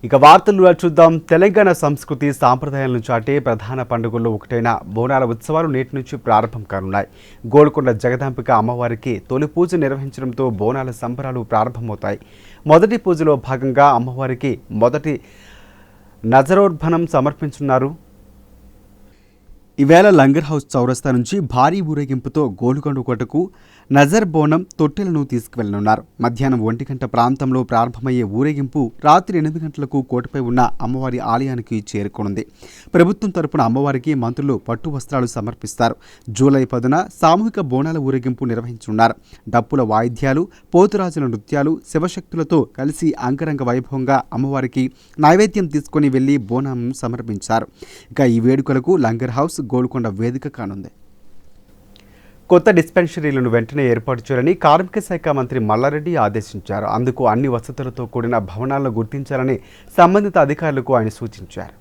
ఇక వార్తలు చూద్దాం. తెలంగాణ సంస్కృతి సాంప్రదాయాలను చాటే ప్రధాన పండుగల్లో ఒకటైన బోనాల ఉత్సవాలు నేటి నుంచి ప్రారంభం కానున్నాయి. గోల్కొండ జగదాంబిక అమ్మవారికి తొలి పూజ నిర్వహించడంతో బోనాల సంబరాలు ప్రారంభమవుతాయి. మొదటి పూజలో భాగంగా అమ్మవారికి మొదటి నజరోద్భనం సమర్పించున్నారు. ఈవేళ లంగర్ హౌస్ చౌరస్తా నుంచి భారీ ఊరేగింపుతో గోల్కొండ కోటకు నజర్ బోనం తొట్టెలను తీసుకువెళ్లనున్నారు. మధ్యాహ్నం 1 గంట ప్రాంతంలో ప్రారంభమయ్యే ఊరేగింపు రాత్రి 8 గంటలకు కోటపై ఉన్న అమ్మవారి ఆలయానికి చేరుకోనుంది. ప్రభుత్వం తరపున అమ్మవారికి మంత్రులు పట్టు వస్త్రాలు సమర్పిస్తారు. జూలై 10న సామూహిక బోనాల ఊరేగింపు నిర్వహించనున్నారు. డప్పుల వాయిద్యాలు, పోతురాజుల నృత్యాలు, శివశక్తులతో కలిసి అంగరంగ వైభవంగా అమ్మవారికి నైవేద్యం తీసుకుని వెళ్లి బోనం సమర్పించారు. ఇక ఈ వేడుకలకు లంగర్ హౌస్, గోల్కొండ వేదిక కానుంది. కొత్త డిస్పెన్సరీలను వెంటనే ఏర్పాటు చేయాలని కార్మిక శాఖ మంత్రి మల్లారెడ్డి ఆదేశించారు. అందుకు అన్ని వసతులతో కూడిన భవనాలను గుర్తించాలని సంబంధిత అధికారులకు ఆయన సూచించారు.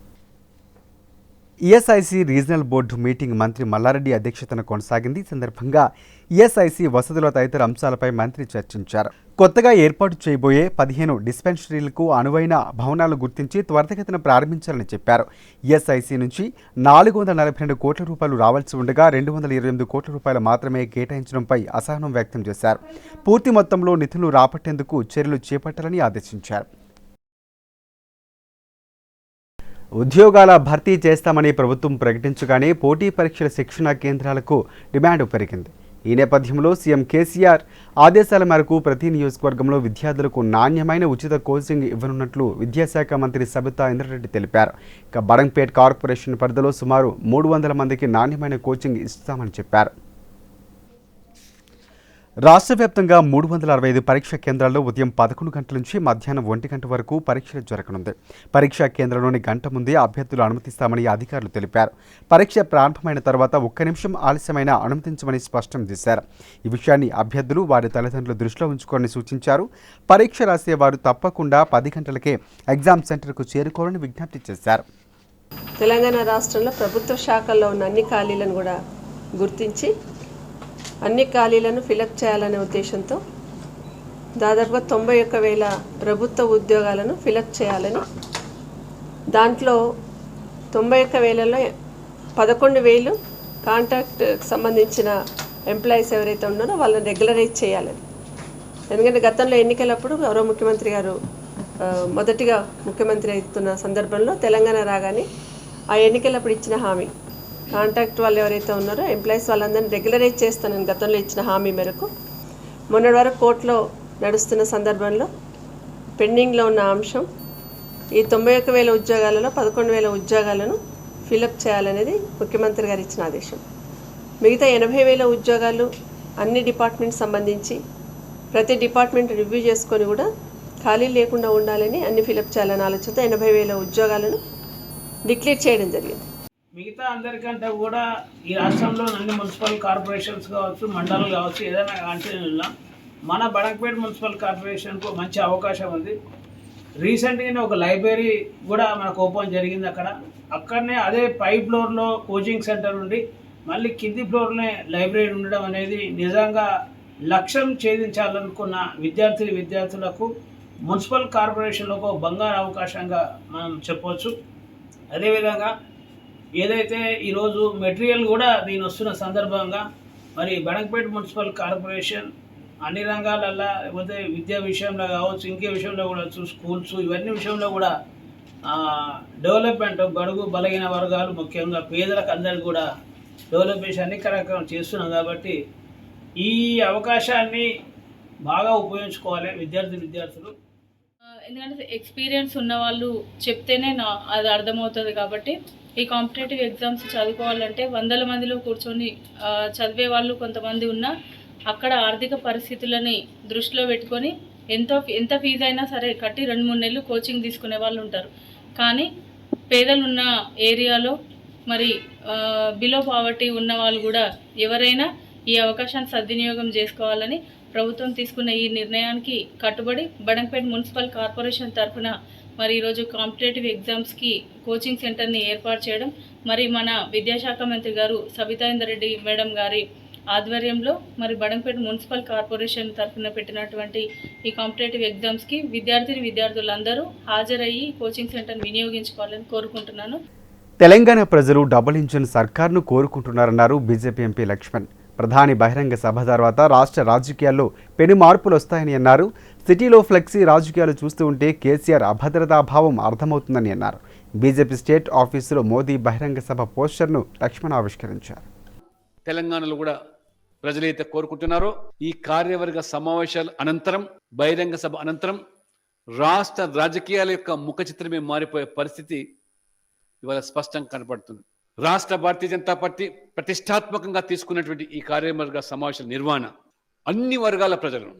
ఈఎస్ఐసి రీజనల్ బోర్డు మీటింగ్ మంత్రి మల్లారెడ్డి అధ్యక్షతన కొనసాగింది. ఈ సందర్భంగా ఈఎస్ఐసి వసతుల తదితర అంశాలపై మంత్రి చర్చించారు. కొత్తగా ఏర్పాటు చేయబోయే 15 డిస్పెన్సరీలకు అనువైన భవనాలు గుర్తించి త్వరితగతిన ప్రారంభించాలని చెప్పారు. ఈఎస్ఐసి నుంచి 442 కోట్ల రూపాయలు రావాల్సి ఉండగా 228 కోట్ల రూపాయలు మాత్రమే కేటాయించడంపై అసహనం వ్యక్తం చేశారు. పూర్తి మొత్తంలో నిధులు రాబట్టేందుకు చర్యలు చేపట్టాలని ఆదేశించారు. ఉద్యోగాల భర్తీ చేస్తామని ప్రభుత్వం ప్రకటించగానే పోటీ పరీక్షల శిక్షణా కేంద్రాలకు డిమాండ్ పెరిగింది. ఈ నేపథ్యంలో సీఎం కేసీఆర్ ఆదేశాల మేరకు ప్రతి నియోజకవర్గంలో విద్యార్థులకు నాణ్యమైన ఉచిత కోచింగ్ ఇవ్వనున్నట్లు విద్యాశాఖ మంత్రి సబితా ఇంద్రారెడ్డి తెలిపారు. ఇక బడంగ్పేట్ కార్పొరేషన్ పరిధిలో సుమారు 300 మందికి నాణ్యమైన కోచింగ్ ఇస్తామని చెప్పారు. రాష్ట్ర వ్యాప్తంగా 365 పరీక్షా కేంద్రాల్లో ఉదయం 11 గంటల నుంచి మధ్యాహ్నం 1 గంట వరకు పరీక్షలు జరగనుంది. పరీక్షా కేంద్రంలోని గంట ముందే అభ్యర్థులు అనుమతిస్తామని అధికారులు తెలిపారు. పరీక్ష ప్రారంభమైన తర్వాత 1 నిమిషం ఆలస్యమైన అనుమతించమని స్పష్టం చేశారు. ఈ విషయాన్ని అభ్యర్థులు వారి తల్లిదండ్రులు దృష్టిలో ఉంచుకోవాలని సూచించారు. పరీక్ష రాసేవారు తప్పకుండా 10 గంటలకే ఎగ్జామ్ సెంటర్కు చేరుకోవాలని విజ్ఞప్తి చేశారు. తెలంగాణ రాష్ట్రంలో ప్రభుత్వ శాఖల్లో ఉన్న అన్ని ఖాళీలను కూడా గుర్తించి అన్ని ఖాళీలను ఫిలప్ చేయాలనే ఉద్దేశంతో దాదాపుగా 91,000 ప్రభుత్వ ఉద్యోగాలను ఫిలప్ చేయాలని, దాంట్లో 91,000లో 11,000 కాంట్రాక్ట్ సంబంధించిన ఎంప్లాయీస్ ఎవరైతే ఉన్నారో వాళ్ళని రెగ్యులరైజ్ చేయాలని. ఎందుకంటే గతంలో ఎన్నికలప్పుడు గౌరవ ముఖ్యమంత్రి గారు మొదటిగా ముఖ్యమంత్రి అవుతున్న సందర్భంలో తెలంగాణ రాగానే ఆ ఎన్నికలప్పుడు ఇచ్చిన హామీ, కాంట్రాక్ట్ వాళ్ళు ఎవరైతే ఉన్నారో ఎంప్లాయీస్ వాళ్ళందరినీ రెగ్యులరైజ్ చేస్తానని గతంలో ఇచ్చిన హామీ మేరకు మొన్నటి వరకు కోర్టులో నడుస్తున్న సందర్భంలో పెండింగ్లో ఉన్న అంశం ఈ 91,000 ఉద్యోగాలలో 11,000 ఉద్యోగాలను ఫిలప్ చేయాలనేది ముఖ్యమంత్రి గారు ఇచ్చిన ఆదేశం. మిగతా 80,000 ఉద్యోగాలు అన్ని డిపార్ట్మెంట్స్ సంబంధించి ప్రతి డిపార్ట్మెంట్ రివ్యూ చేసుకొని కూడా ఖాళీ లేకుండా ఉండాలని, అన్ని ఫిలప్ చేయాలని ఆలోచనతో 80,000 ఉద్యోగాలను డిక్లేర్ చేయడం జరిగింది. మిగతా అందరికంటే కూడా ఈ రాష్ట్రంలో అన్ని మున్సిపల్ కార్పొరేషన్స్ కావచ్చు, మండలాలు కావచ్చు, ఏదైనా అంటే మన బడంగ్పేట్ మున్సిపల్ కార్పొరేషన్కు మంచి అవకాశం ఉంది. రీసెంట్గానే ఒక లైబ్రరీ కూడా మనకు ఓపెన్ జరిగింది. అక్కడనే అదే పై ఫ్లోర్లో కోచింగ్ సెంటర్ ఉండి మళ్ళీ కింది ఫ్లోర్లోనే లైబ్రరీ ఉండడం అనేది నిజంగా లక్ష్యం ఛేదించాలనుకున్న విద్యార్థులకు మున్సిపల్ కార్పొరేషన్లో ఒక బంగారు అవకాశంగా మనం చెప్పవచ్చు. అదేవిధంగా ఏదైతే ఈరోజు మెటీరియల్ కూడా దీని వస్తున్న సందర్భంగా మరి బడంగ్పేట్ మున్సిపల్ కార్పొరేషన్ అన్ని రంగాలల్లో, లేకపోతే విద్యా విషయంలో కావచ్చు, ఇంకే విషయంలో కూడా స్కూల్స్, ఇవన్నీ విషయంలో కూడా డెవలప్మెంట్, బడుగు బలహీన వర్గాలు ముఖ్యంగా పేదలకు అందరికీ కూడా డెవలప్మెంట్ అన్ని కార్యక్రమం చేస్తున్నాం. కాబట్టి ఈ అవకాశాన్ని బాగా ఉపయోగించుకోవాలి విద్యార్థులు. ఎందుకంటే ఎక్స్పీరియన్స్ ఉన్న వాళ్ళు చెప్తేనే అది అర్థమవుతుంది. కాబట్టి ఈ కాంపిటేటివ్ ఎగ్జామ్స్ చదువుకోవాలంటే 100 మందిలో కూర్చొని చదివే వాళ్ళు కొంతమంది ఉన్నా అక్కడ ఆర్థిక పరిస్థితులని దృష్టిలో పెట్టుకొని ఎంత ఫీజు అయినా సరే కట్టి 2-3 నెలలు కోచింగ్ తీసుకునే వాళ్ళు ఉంటారు. కానీ పేదలున్న ఏరియాలో మరి బిలో పావర్టీ ఉన్న వాళ్ళు కూడా ఎవరైనా ఈ అవకాశాన్ని సద్వినియోగం చేసుకోవాలని ప్రభుత్వం తీసుకున్న ఈ నిర్ణయానికి కట్టుబడి బడంగ్పేట్ మున్సిపల్ కార్పొరేషన్ తరఫున మరి ఈరోజు కాంపిటేటివ్ ఎగ్జామ్స్కి కోచింగ్ సెంటర్ని ఏర్పాటు చేయడం, మరి మన విద్యాశాఖ మంత్రి గారు సబితా ఇంద్రారెడ్డి మేడం గారి ఆధ్వర్యంలో మరి బడంగపేట మున్సిపల్ కార్పొరేషన్ తరఫున పెట్టినటువంటి ఈ కాంపిటేటివ్ ఎగ్జామ్స్కి విద్యార్థులందరూ హాజరయ్యి కోచింగ్ సెంటర్ని వినియోగించుకోవాలని కోరుకుంటున్నాను. తెలంగాణ ప్రజలు డబుల్ ఇంజిన్ సర్కార్ను కోరుకుంటున్నారన్నారు బీజేపీ ఎంపీ లక్ష్మణ్. ప్రధాని బహిరంగ సభ తర్వాత రాష్ట్ర రాజకీయాల్లో పెను మార్పులు వస్తాయని అన్నారు. సిటీలో ఫ్లెక్సీ రాజకీయాలు చూస్తూ ఉంటే కేసీఆర్ అభద్రతాభావం అర్థమవుతుందని అన్నారు. బీజేపీ స్టేట్ ఆఫీసులో మోదీ బహిరంగ సభ పోస్టర్ను లక్ష్మణ్ ఆవిష్కరించారు. తెలంగాణలో కూడా ప్రజలైతే కోరుకుంటున్నారో ఈ కార్యవర్గ సమావేశాల అనంతరం బహిరంగ సభ అనంతరం రాష్ట్ర రాజకీయాల యొక్క ముఖ చిత్రమే మారిపోయే పరిస్థితి ఇవాళ స్పష్టంగా కనపడుతుంది. రాష్ట్ర భారతీయ జనతా పార్టీ ప్రతిష్టాత్మకంగా తీసుకున్నటువంటి ఈ కార్యవర్గ సమావేశాల నిర్వహణ అన్ని వర్గాల ప్రజలను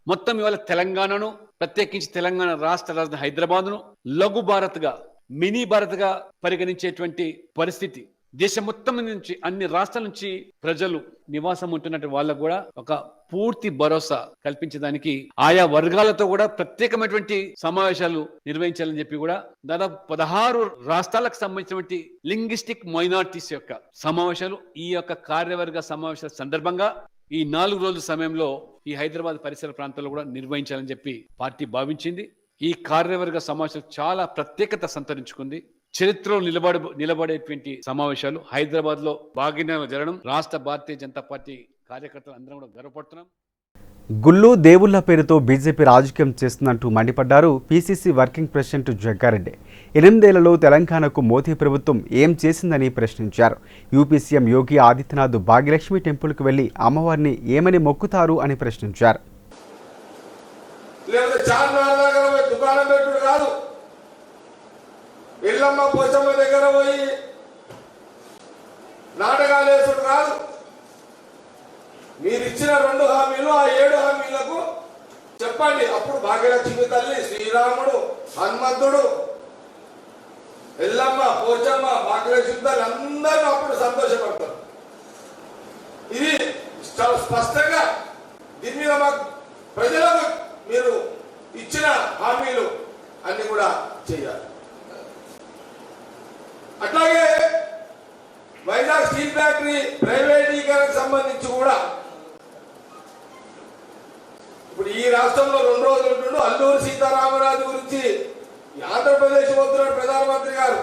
మొత్తం ఇవాళ తెలంగాణను, ప్రత్యేకించి తెలంగాణ రాష్ట్ర రాజధాని హైదరాబాద్ను లఘు భారత్గా, మినీ భారత్గా పరిగణించేటువంటి పరిస్థితి దేశం మొత్తం నుంచి, అన్ని రాష్ట్రాల నుంచి ప్రజలు నివాసం ఉంటున్నట్టు వాళ్ళకు కూడా ఒక పూర్తి భరోసా కల్పించడానికి ఆయా వర్గాలతో కూడా ప్రత్యేకమైనటువంటి సమావేశాలు నిర్వహించాలని చెప్పి కూడా దాదాపు 16 రాష్ట్రాలకు సంబంధించినటువంటి లింగ్విస్టిక్ మైనారిటీస్ యొక్క సమావేశాలు ఈ యొక్క కార్యవర్గ సమావేశాల సందర్భంగా ఈ 4 రోజుల సమయంలో ఈ హైదరాబాద్ పరిసర ప్రాంతాల్లో కూడా నిర్వహించాలని చెప్పి పార్టీ భావించింది. ఈ కార్యవర్గ సమావేశాలు చాలా ప్రత్యేకత సంతరించుకుంది. చరిత్రలో నిలబడేటువంటి సమావేశాలు హైదరాబాద్ లో బాగా జరగడం రాష్ట్ర భారతీయ జనతా పార్టీ కార్యకర్తలు అందరం కూడా గర్వపడుతున్నాం. గుళ్ళు దేవుళ్ల పేరుతో బీజేపీ రాజకీయం చేస్తున్నట్టు మండిపడ్డారు పీసీసీ వర్కింగ్ ప్రెసిడెంట్ జగ్గారెడ్డి. 8 ఏళ్లలో తెలంగాణకు మోదీ ప్రభుత్వం ఏం చేసిందని ప్రశ్నించారు. యూపీ సీఎం యోగి ఆదిత్యనాథ్ భాగ్యలక్ష్మి టెంపుల్కు వెళ్లి అమ్మవారిని ఏమని మొక్కుతారు అని ప్రశ్నించారు. ఇల్లమ్మ పోచమ్మ దగ్గర పోయి నాటకాలు వేసుడు కాదు. మీరు ఇచ్చిన 2 హామీలు, ఆ 7 హామీలకు చెప్పండి. అప్పుడు భాగ్యలక్ష్మి తల్లి, శ్రీరాముడు, హనుమంతుడు, ఎల్లమ్మ, పోచమ్మ, భాగ్యలక్ష్మి తల్లి అందరూ అప్పుడు సంతోషపడతారు. ఇది చాలా స్పష్టంగా దీని మీద మాకు ప్రజలకు మీరు ఇచ్చిన హామీలు అన్ని కూడా చేయాలి. అట్లాగే వైజాగ్ స్టీల్ ఫ్యాక్టరీ ప్రైవేటీకరణకు సంబంధించి కూడా ఇప్పుడు ఈ రాష్ట్రంలో 2 రోజులు ఉంటుండు. అల్లూరి సీతారామరాజు గురించి ఆంధ్రప్రదేశ్ పోతున్నాడు ప్రధానమంత్రి గారు.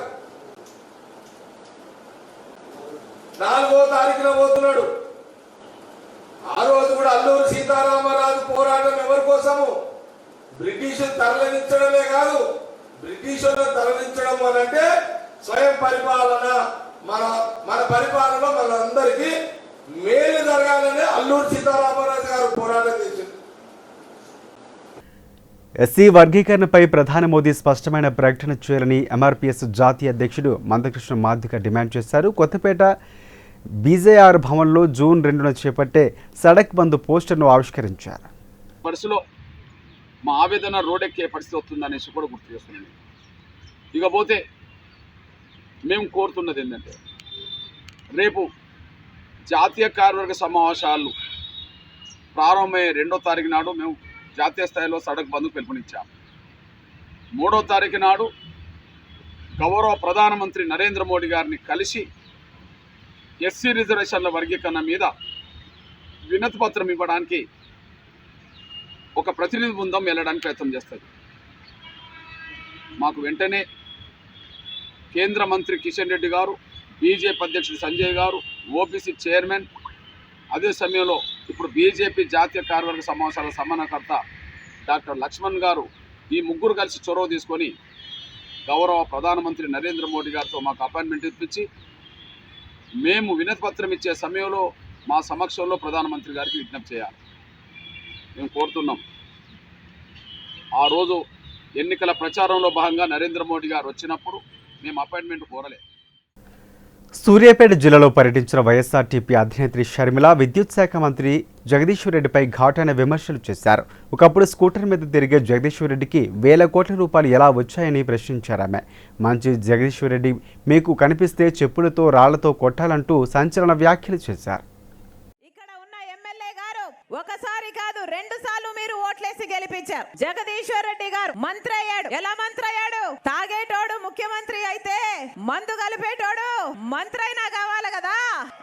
4వ తారీఖున పోతున్నాడు. ఆ రోజు కూడా అల్లూరి సీతారామరాజు పోరాటం ఎవరి కోసము? బ్రిటిషులు తరలించడమే కాదు, బ్రిటిషులను తరలించడం అనంటే స్వయం పరిపాలన, మన పరిపాలన మనందరికీ మేలు జరగాలని అల్లూరి సీతారామరాజు గారు పోరాటం చేశారు. ఎస్సీ వర్గీకరణపై ప్రధాని మోదీ స్పష్టమైన ప్రకటన చేయాలని ఎంఆర్పీఎస్ జాతీయ అధ్యక్షుడు మందకృష్ణ మాదిగ డిమాండ్ చేశారు. కొత్తపేట బీజేఆర్ భవన్లో జూన్ 2న చేపట్టే సడక్ బంద్ పోస్టర్ను ఆవిష్కరించారు. పరిస్థితిలో మా ఆవేదన రోడ్డెక్కే పరిస్థితి వస్తుందనేసి కూడా గుర్తు చేస్తున్నాను. ఇకపోతే మేము కోరుతున్నది ఏంటంటే, రేపు జాతీయ కార్యవర్గ సమావేశాలు ప్రారంభమయ్యే 2వ తారీఖు నాడు మేము జాతీయ స్థాయిలో సడక్ బంద్కు పిలుపునిచ్చాము. 3వ తారీఖు నాడు గౌరవ ప్రధానమంత్రి నరేంద్ర మోడీ గారిని కలిసి ఎస్సీ రిజర్వేషన్ల వర్గీకరణ మీద వినతి పత్రం ఇవ్వడానికి ఒక ప్రతినిధి బృందం వెళ్ళడానికి ప్రయత్నం చేస్తుంది. మాకు వెంటనే కేంద్ర మంత్రి కిషన్ రెడ్డి గారు, బీజేపీ అధ్యక్షుడు సంజయ్ గారు, ఓబీసీ చైర్మన్, అదే సమయంలో ఇప్పుడు బీజేపీ జాతీయ కార్యవర్గ సమావేశాల సమన్వయకర్త డాక్టర్ లక్ష్మణ్ గారు, ఈ ముగ్గురు కలిసి చొరవ తీసుకొని గౌరవ ప్రధానమంత్రి నరేంద్ర మోడీ గారితో మాకు అపాయింట్మెంట్ ఇప్పించి మేము వినతి పత్రం ఇచ్చే సమయంలో మా సమక్షంలో ప్రధానమంత్రి గారికి విజ్ఞప్తి చేయాలి. మేము కోరుతున్నాం. ఆ రోజు ఎన్నికల ప్రచారంలో భాగంగా నరేంద్ర మోడీ గారు వచ్చినప్పుడు మేము అపాయింట్మెంట్ కోరలేదు. సూర్యాపేట జిల్లాలో పర్యటించిన వైఎస్ఆర్టీపీ అధినేత్రి షర్మిల విద్యుత్ శాఖ మంత్రి జగదీశ్వర్ రెడ్డిపై ఘాటైన విమర్శలు చేశారు. ఒకప్పుడు స్కూటర్ మీద తిరిగే జగదీశ్వర్ రెడ్డికి వేల కోట్ల రూపాయలు ఎలా వచ్చాయని ప్రశ్నించారు ఆమె. మంచి జగదీశ్వర్ రెడ్డి మీకు కనిపిస్తే చెప్పులతో రాళ్లతో కొట్టాలంటూ సంచలన వ్యాఖ్యలు చేశారు. ఒకసారి కాదు 2 సార్లు మీరు ఓట్లేసి గెలిపించారు. జగదీశ్వర్ రెడ్డి గారు మంత్రి అయ్యాడు. ఎలా మంత్రి అయ్యాడు? తాగేటోడు ముఖ్యమంత్రి అయితే మందు కలిపేటోడు మంత్రి అయినా కావాలి కదా.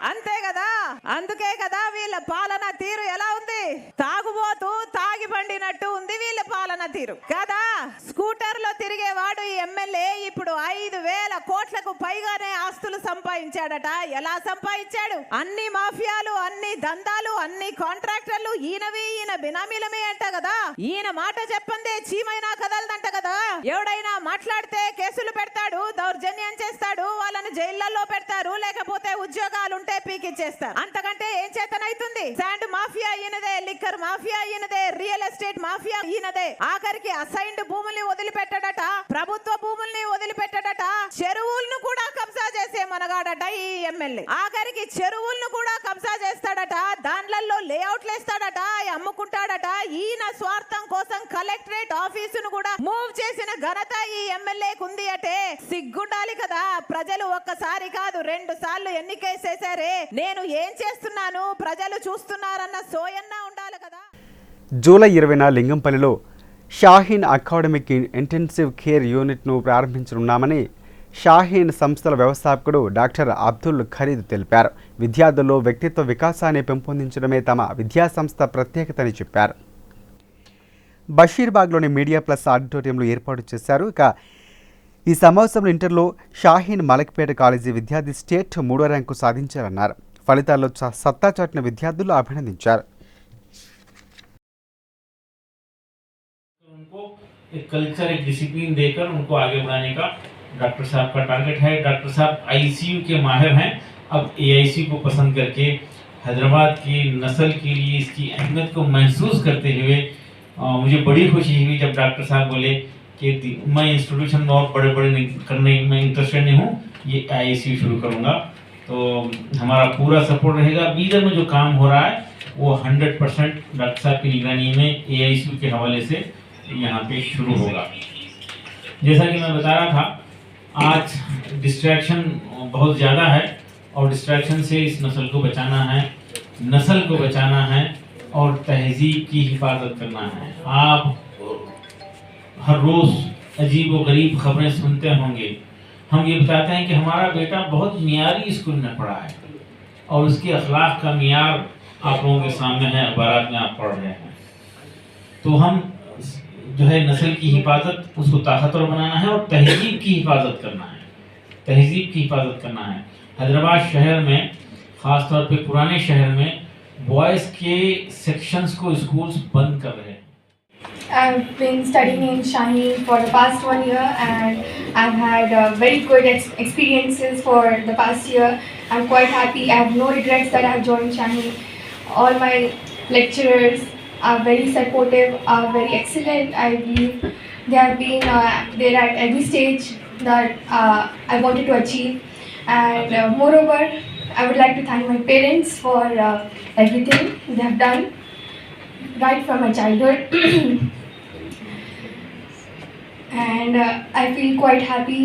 అంతే కదా, అందుకే కదా వీళ్ళ పాలన తీరు ఎలా ఉంది, తాగుబోతూ తాగి పండినట్టు ఉంది వీళ్ళ పాలన తీరు కదా. స్కూటర్ లో తిరిగేవాడు ఈ ఎమ్మెల్యే ఇప్పుడు 5,000 కోట్లకు పైగానే ఆస్తులు సంపాదించాడట. ఎలా సంపాదించాడు? అన్ని మాఫియాలు, అన్ని దందాలు, అన్ని కాంట్రాక్టర్లు ఈయన బినామీలమే అంట కదా. ఈయన మాట చెప్పందే చీమైనా కదలదంట కదా. ఎవడైనా మాట్లాడితే కేసులు పెడతాడు, దౌర్జన్యం చేస్తాడు, వాళ్ళని జైళ్లలో పెడతారు, లేకపోతే ఉద్యోగాలుంటే పీకిచ్చేస్తారు. అంతకంటే ఏం చేతనైతుంది? శాండ్ మాఫియా ఈయనదే, లిక్కర్ మాఫియా ఈయనదే, రియల్ ఎస్టేట్ మాఫియా ఈయనదే. ఆఖరికి అసైన్డ్ భూముల్ని వదిలిపెట్టాడట, ప్రభుత్వ భూముల్ని వదిలిపెట్టాడట, చెరువులను కూడా కబ్జా చేసే మనగాడట ఈ ఎమ్మెల్యే. ఆఖరికి చెరువులను కూడా కబ్జా చేస్తాడట, దాంట్లో లేఅవుట్లు వేస్తాడట, అమ్ముకుంటాడట. ఈయన స్వార్థం కోసం కలెక్టరేట్ ఆఫీసును కూడా మూవ్ చేసిన ఘనత ఈ ఎమ్మెల్యేకు ఉంది అంటే సిగ్గుండాలి కదా. ప్రజలు ఒక్కసారి కాదు 2 సార్లు ఎన్నికేసేసారే, నేను ఏం చేస్తున్నాను ప్రజలు చూస్తున్నారన్న సోయన్న ఉండాలి కదా. జూలై 20న లింగంపల్లిలో షాహీన్ అకాడమిక్ ఇంటెన్సివ్ కేర్ యూనిట్ను ప్రారంభించనున్నామని షాహీన్ సంస్థల వ్యవస్థాపకుడు డాక్టర్ అబ్దుల్ ఖరీద్ తెలిపారు. విద్యార్థుల్లో వ్యక్తిత్వ వికాసాన్ని పెంపొందించడమే తమ విద్యాసంస్థ ప్రత్యేకతని చెప్పారు. బషీర్బాగ్లోని మీడియా ప్లస్ ఆడిటోరియంలో ఏర్పాటు చేశారు. ఇక ఈ సమావేశంలో ఇంటర్లో షాహీన్ మలక్పేట కాలేజీ విద్యార్థి స్టేట్ 3వ ర్యాంకు సాధించారన్నారు. ఫలితాల్లో సత్తా చాటిన విద్యార్థులు అభినందించారు. एक कल्चर, एक डिसिप्लिन देकर उनको आगे बढ़ाने का डॉक्टर साहब का टारगेट है. डॉक्टर साहब आईसीयू के माहिर हैं. अब एआईसीयू को पसंद करके हैदराबाद की नस्ल के लिए इसकी अहमियत को महसूस करते हुए मुझे बड़ी खुशी हुई जब डॉक्टर साहब बोले कि मैं इंस्टीट्यूशन में और बड़े करने में इंटरेस्टेड नहीं हूँ, ये आईसीयू शुरू करूँगा. तो हमारा पूरा सपोर्ट रहेगा. बीदर में जो काम हो रहा है वो 100% डॉक्टर साहब की निगरानी में एआईसीयू के हवाले से यहाँ पे शुरू होगा. जैसा कि मैं बता रहा था, आज डिस्ट्रैक्शन बहुत ज़्यादा है और डिस्ट्रैक्शन से इस नस्ल को बचाना है, नस्ल को बचाना है और तहजीब की हिफाजत करना है. आप हर रोज़ अजीब व गरीब खबरें सुनते होंगे. हम ये बताते हैं कि हमारा बेटा बहुत मियारी स्कूल में पढ़ा है और उसके अखलाक का मियार आप लोगों के सामने है, अखबारात में आप पढ़ रहे हैं. तो हम जो है नस्ल की हिफाजत, उसको ताकतवर बनाना है और तहजीब की हिफाजत करना है. तहजीब की हिफाजत करना है. हैदराबाद शहर में, ख़ास तौर पे पुराने शहर में बॉयज़ के सेक्शंस को स्कूल्स बंद कर रहे हैं. I've been studying in Shaheen for the past 1 year and I've had very good experiences for the past year. I'm quite happy. I have no regrets that I've joined Shaheen. All my lecturers are very supportive, are very excellent. I believe they have been there at every stage that I wanted to achieve. And moreover, I would like to thank my parents for everything they have done right from my childhood. And I feel quite happy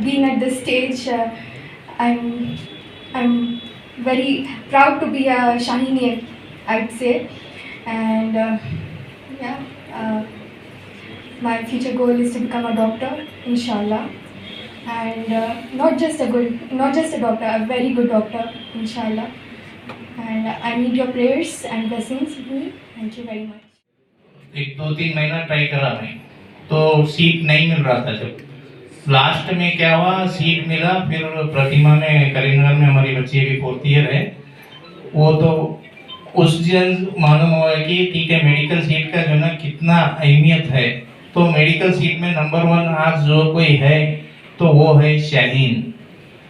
being at this stage. I'm very proud to be a Shaheeni, I'd say. And my future goal is to become a doctor, inshallah. And not just a doctor, a very good doctor, inshallah. And I need your prayers and blessings with me. Thank you very much. 1-2-3 महीना try करा मैं, तो seat नहीं मिल रहा था. जब last में क्या हुआ, सीट मिला. फिर प्रतिमा में, करीमनगर में हमारी बच्ची भी 4th ईयर है, वो तो उस दिन मालूम हुआ कि ठीक है मेडिकल सीट का जो ना कितना अहमियत है. तो मेडिकल सीट में नंबर 1 आज जो कोई है तो वो है शाहीन.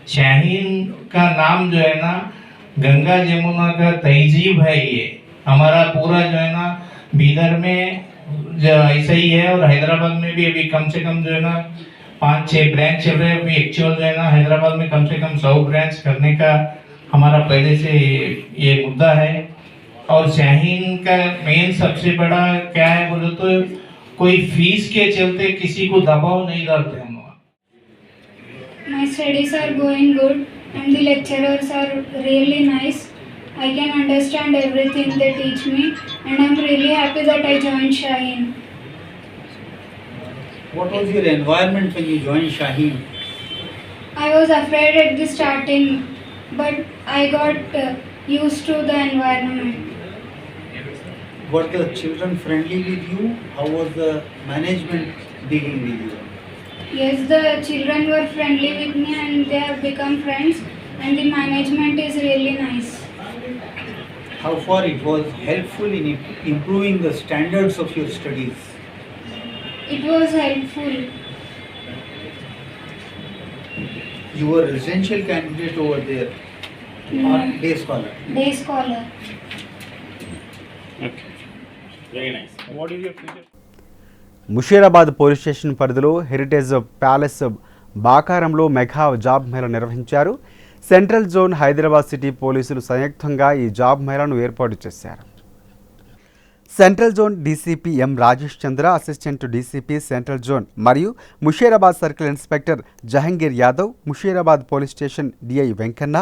शाहीन का नाम जो है ना गंगा जमुना का तहजीब है. ये हमारा पूरा जो है ना बीदर में ऐसा ही है और हैदराबाद में भी अभी कम से कम जो है ना 5-6 ब्रांच चल रहे हैं. अभी एक्चुअल जो है ना हैदराबाद में कम से कम 100 ब्रांच करने का हमारा पहले से ये मुद्दा है. और शाहीन का मेन सबसे बड़ा क्या है बोलो तो कोई फीस के चलते किसी को दबाव नहीं डालते हम. My studies are going good and the lecturers are really nice. I can understand everything they teach me and I'm really happy that I joined Shaheen. What was your environment when you joined Shaheen? I was afraid at the starting but I got used to the environment. Were the children friendly with you? How was the management dealing with you? Yes, the children were friendly with me and they have become friends, and the management is really nice. How far it was helpful in improving the standards of your studies? It was helpful. You were a residential candidate over there or day scholar? Day scholar. Okay, very nice. What is your future? Musheerabad police station పరిధిలో heritage palace బాకారంలో mega job mela నిర్వహించారు. Central zone Hyderabad city పోలీసులు సంయుక్తంగా ఈ job మేళాను ఏర్పాటు చేశారు. Central zone DCP M Rajesh Chandra, assistant DCP central zone మరియు Musheerabad circle inspector Jahangir Yadav, Musheerabad police station DI Venkanna,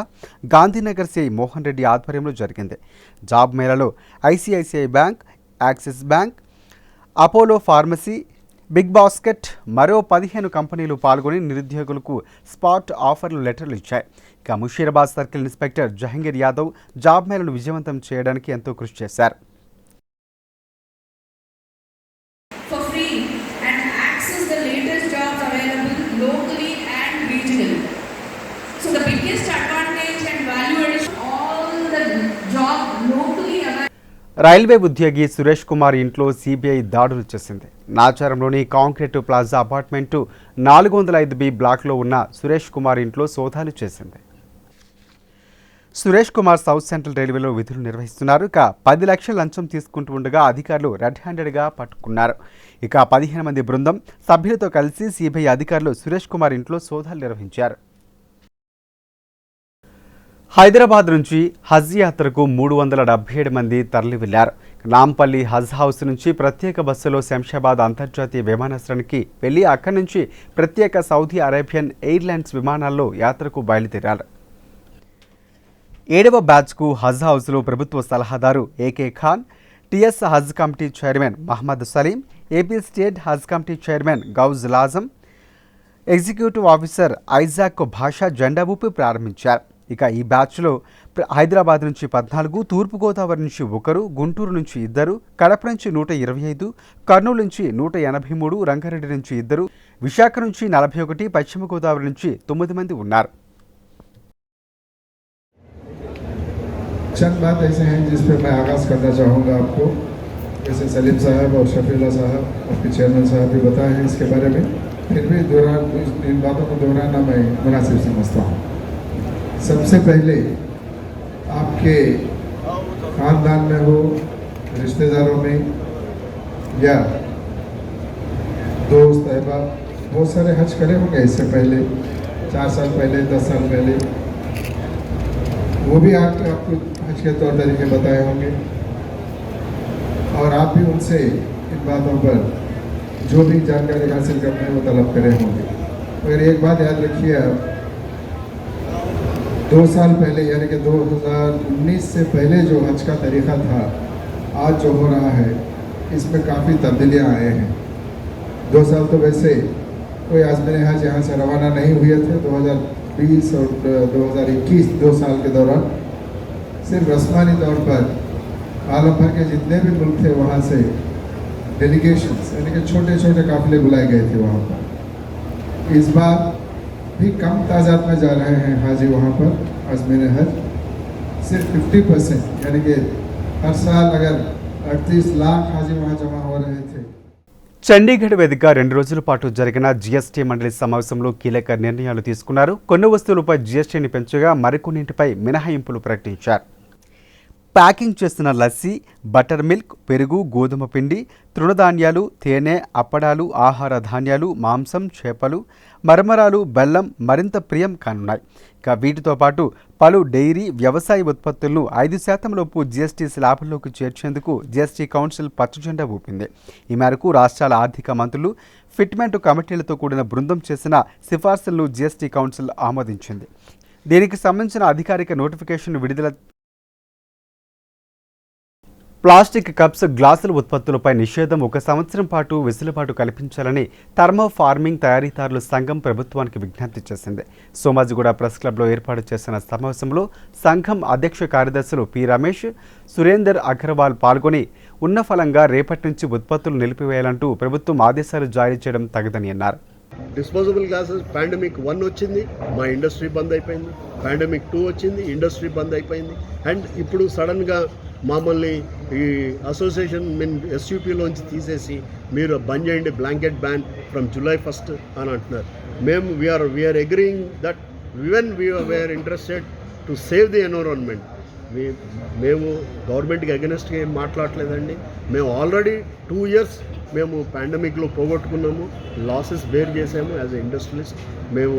Gandhinagar CI Mohan Reddy ఆధ్వర్యంలో జరిగింది. జాబ్ మేళాలో ICICI bank, Axis bank, Apollo pharmacy, Big Basket మరో 15 కంపెనీలు పాల్గొని నిరుద్యోగులకు స్పాట్ ఆఫర్లు లెటర్లు ఇచ్చాయి. ఇక Musheerabad circle inspector Jahangir Yadav job మేళను విజయవంతం చేయడానికి ఎంతో కృషి చేశారు. For free and access the latest jobs available locally and regionally. So the biggest advantage and value addition all the job locally available. Railway ఉద్యోగి సురేష్ కుమార్ ఇంట్లో సిబిఐ దాడులు చేసింది. నాచారంలోని కాంక్రీట్ ప్లాజా అపార్ట్మెంటు 405B బ్లాక్లో ఉన్న సురేష్ కుమార్ ఇంట్లో సోదాలు చేసింది. సురేష్ కుమార్ సౌత్ సెంట్రల్ రైల్వేలో విధులు నిర్వహిస్తున్నారు. ఇక 10 లక్షల లంచం తీసుకుంటూ ఉండగా అధికారులు రెడ్ హ్యాండెడ్గా పట్టుకున్నారు. ఇక 15 మంది బృందం సభ్యులతో కలిసి సిబిఐ అధికారులు సురేష్ కుమార్ ఇంట్లో సోదాలు నిర్వహించారు. హైదరాబాద్ నుంచి హజ్ యాత్రకు 377 మంది తరలి వెళ్లారు. నాంపల్లి హజ్ హౌస్ నుంచి ప్రత్యేక బస్సులో శంషాబాద్ అంతర్జాతీయ విమానాశ్రయానికి వెళ్లి అక్కడి నుంచి ప్రత్యేక సౌదీ అరేబియన్ ఎయిర్లైన్స్ విమానాల్లో యాత్రకు బయలుదేరారు. 7వ బ్యాచ్కు హజ్ హౌస్లో ప్రభుత్వ సలహాదారు AK Khan, TS Haj committee chairman Mohammed Saleem, AP state Haj committee chairman Gouse Lazam, executive officer Isaac Basha జెండా ఊపి ప్రారంభించారు. ఇక ఈ బ్యాచ్లో హైదరాబాద్ నుంచి 14, తూర్పుగోదావరి నుంచి 1, గుంటూరు నుంచి 2, కడప నుంచి 125, కర్నూలు నుంచి 183, రంగారెడ్డి నుంచి 2, విశాఖ నుంచి 41, పశ్చిమ గోదావరి నుంచి 9 మంది ఉన్నారు. चंद बात ऐसे हैं जिस पर मैं आगाज़ करना चाहूँगा आपको. जैसे सलीम साहब और शफीला साहब आपके चेयरमैन साहब भी बताए हैं इसके बारे में, फिर भी इन बातों को दोहराना मैं मुनासिब समझता हूँ. सबसे पहले आपके ख़ानदान में हो, रिश्तेदारों में या दोस्त अहबाब बहुत सारे हज करे होंगे इससे पहले, 4 साल पहले, 10 साल पहले. वो भी आपको हज के तौर तरीके बताए होंगे और आप भी उनसे इन बातों पर जो भी जानकारी हासिल करते हैं वो तलब करे होंगे. मगर एक बात याद रखिए, आप 2 साल पहले यानी कि 2019 से पहले जो हज का तरीक़ा था, आज जो हो रहा है इसमें काफ़ी तब्दीलियाँ आए हैं. 2 साल तो वैसे कोई आज़मीन हज यहाँ से रवाना नहीं हुए थे. 2020 और 2021 2 साल के दौरान सिर्फ रस्मानी तौर पर आलम भर के जितने भी मुल्क थे वहाँ से डेलीगेशंस यानी कि छोटे छोटे काफ़िले बुलाए गए थे वहाँ पर. इस बार भी कम तादाद में जा रहे हैं हाजी वहाँ पर आज़मीन हज. सिर्फ 50% यानी कि हर साल अगर 38 लाख हाजी वहाँ जमा हो रहे थे. చండీగఢ్ వేదిక 2 రోజుల పాటు జరిగిన జీఎస్టీ మండలి సమావేశంలో కీలక నిర్ణయాలు తీసుకున్నారు. కొన్ని వస్తువులపై జీఎస్టీని పెంచగా మరికొన్నింటిపై మినహాయింపులు ప్రకటించారు. ప్యాకింగ్ చేస్తున్న లస్సీ, బటర్ మిల్క్, పెరుగు, గోధుమ పిండి, తృణధాన్యాలు, తేనె, అప్పడాలు, ఆహార ధాన్యాలు, మాంసం, చేపలు, మరమరాలు, బెల్లం మరింత ప్రియం కానున్నాయి. ఇక వీటితో పాటు పలు డైరీ, వ్యవసాయ ఉత్పత్తులను 5% లోపు జీఎస్టీ స్లాబుల్లోకి చేర్చేందుకు జీఎస్టీ కౌన్సిల్ పచ్చజెండా ఊపింది. ఈ మేరకు రాష్ట్రాల ఆర్థిక మంత్రులు, ఫిట్మెంట్ కమిటీలతో కూడిన బృందం చేసిన సిఫార్సులను జీఎస్టీ కౌన్సిల్ ఆమోదించింది. దీనికి సంబంధించిన అధికారిక నోటిఫికేషన్ విడుదల ప్లాస్టిక్ కప్స్ గ్లాసుల ఉత్పత్తులపై నిషేధం 1 సంవత్సరం పాటు వెసులుబాటు కల్పించాలని థర్మో ఫార్మింగ్ తయారీదారుల సంఘం ప్రభుత్వానికి విజ్ఞప్తి చేసింది. సోమాజిగూడ ప్రెస్ క్లబ్లో ఏర్పాటు చేసిన సమావేశంలో సంఘం అధ్యక్ష కార్యదర్శులు పి రమేష్, సురేందర్ అగర్వాల్ పాల్గొని ఉన్న ఫలంగా రేపటి నుంచి ఉత్పత్తులు నిలిపివేయాలంటూ ప్రభుత్వం ఆదేశాలు జారీ చేయడం తగదని అన్నారు. డిస్పోజబుల్ గ్లాసెస్ పాండమిక్ 1 వచ్చింది, మా ఇండస్ట్రీ బంద్ అయిపోయింది. పాండమిక్ 2 వచ్చింది, ఇండస్ట్రీ బంద్ అయిపోయింది. అండ్ ఇప్పుడు సడన్గా మామూలు ఈ అసోసియేషన్ ఎస్యూపీలోంచి తీసేసి మీరు బంద్ చేయండి, బ్లాంకెట్ బ్యాన్ ఫ్రమ్ July 1 అని అంటున్నారు. మేము we are agreeing that even we are interested to save the environment. మేము గవర్నమెంట్కి అగెనిస్ట్గా ఏం మాట్లాడలేదండి. మేము ఆల్రెడీ 2 years మేము పాండమిక్లో పోగొట్టుకున్నాము, లాసెస్ బేర్ చేసాము యాజ్ ఎ ఇండస్ట్రియలిస్ట్. మేము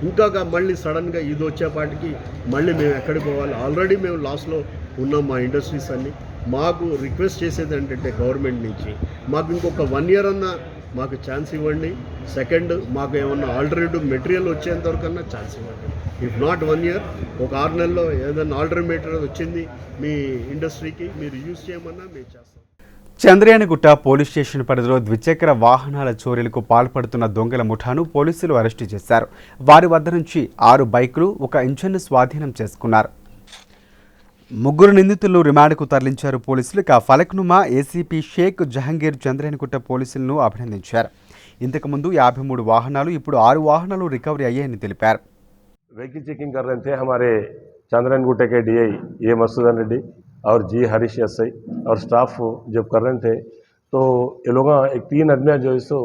ఇంకా మళ్ళీ సడన్గా ఇది వచ్చేపాటికి మళ్ళీ మేము ఎక్కడికి పోవాలి? ఆల్రెడీ మేము లాస్లో ఉన్నాం మా ఇండస్ట్రీస్ అన్నీ. మాకు రిక్వెస్ట్ చేసేది ఏంటంటే గవర్నమెంట్ నుంచి మాకు ఇంకొక 1 year అన్నా మాకు ఛాన్స్ ఇవ్వండి. సెకండ్, మాకు ఏమన్నా ఆల్టర్నేటివ్ మెటీరియల్ వచ్చేంతవరకన్నా ఛాన్స్ ఇవ్వండి. ఇఫ్ నాట్ 1 year, ఒక 6 నెలల్లో ఏదైనా ఆల్టర్నేటివ్ మెటీరియల్ వచ్చింది మీ ఇండస్ట్రీకి మీరు యూజ్ చేయమన్నా మేము చేస్తాం. చంద్రయానగుట్ట పోలీస్ స్టేషన్ పరిధిలో ద్విచక్ర వాహనాల చోరీలకు పాల్పడుతున్న దొంగల ముఠాను పోలీసులు అరెస్టు చేశారు. వారి వద్ద నుంచి 6 బైకులు, 1 ఇంజన్ను స్వాధీనం చేసుకున్నారు. 3 నిందితులను రిమాండ్కు తరలించారు పోలీసులు. ఇక ఫలక్నుమా ఏసీపీ షేక్ జహంగీర్ చంద్రయానగుట్ట పోలీసులను అభినందించారు. ఇంతకుముందు 53 వాహనాలు, ఇప్పుడు 6 వాహనాలు రికవరీ అయ్యాయని తెలిపారు. व्हीकल चेकिंग कर रहे थे हमारे चंद्रयानगुट्टे के डीआई ए मसूदन रेड्डी और जी हरीश एसआई और स्टाफ जब कर रहे थे तो ये लोग एक 3 आदमी जो है सो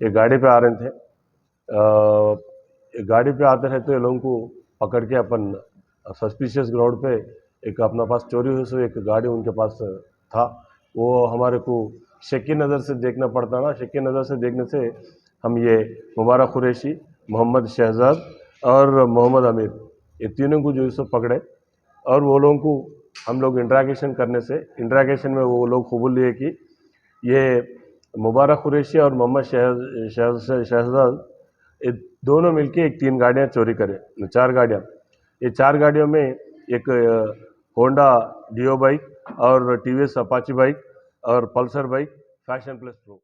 एक गाड़ी पे आ रहे थे. गाड़ी पे आते रहे तो ये लोगों को पकड़ के अपन सस्पिशियस ग्राउंड पे एक अपना पास चोरी हुई सो एक गाड़ी उनके पास था. वो हमारे को शक्की नज़र से देखना पड़ता ना. शक्की नज़र से देखने से हम ये मुबारक कुरैशी, मोहम्मद शहजाद और मोहम्मद अमीर, ये तीनों को जो है सो पकड़े. और वो लोगों को हम लोग इंट्रैगेशन करने से इंट्रैगेशन में वो लोग कबूल लिए कि ये मुबारक कुरैशी और मोहम्मद शहजाद ये दोनों मिलके एक 3 गाड़ियाँ चोरी करे. 4 गाड़ियाँ, ये 4 गाड़ियों में एक होंडा डियो बाइक और टीवीएस अपाची बाइक और Pulsar bike fashion plus pro.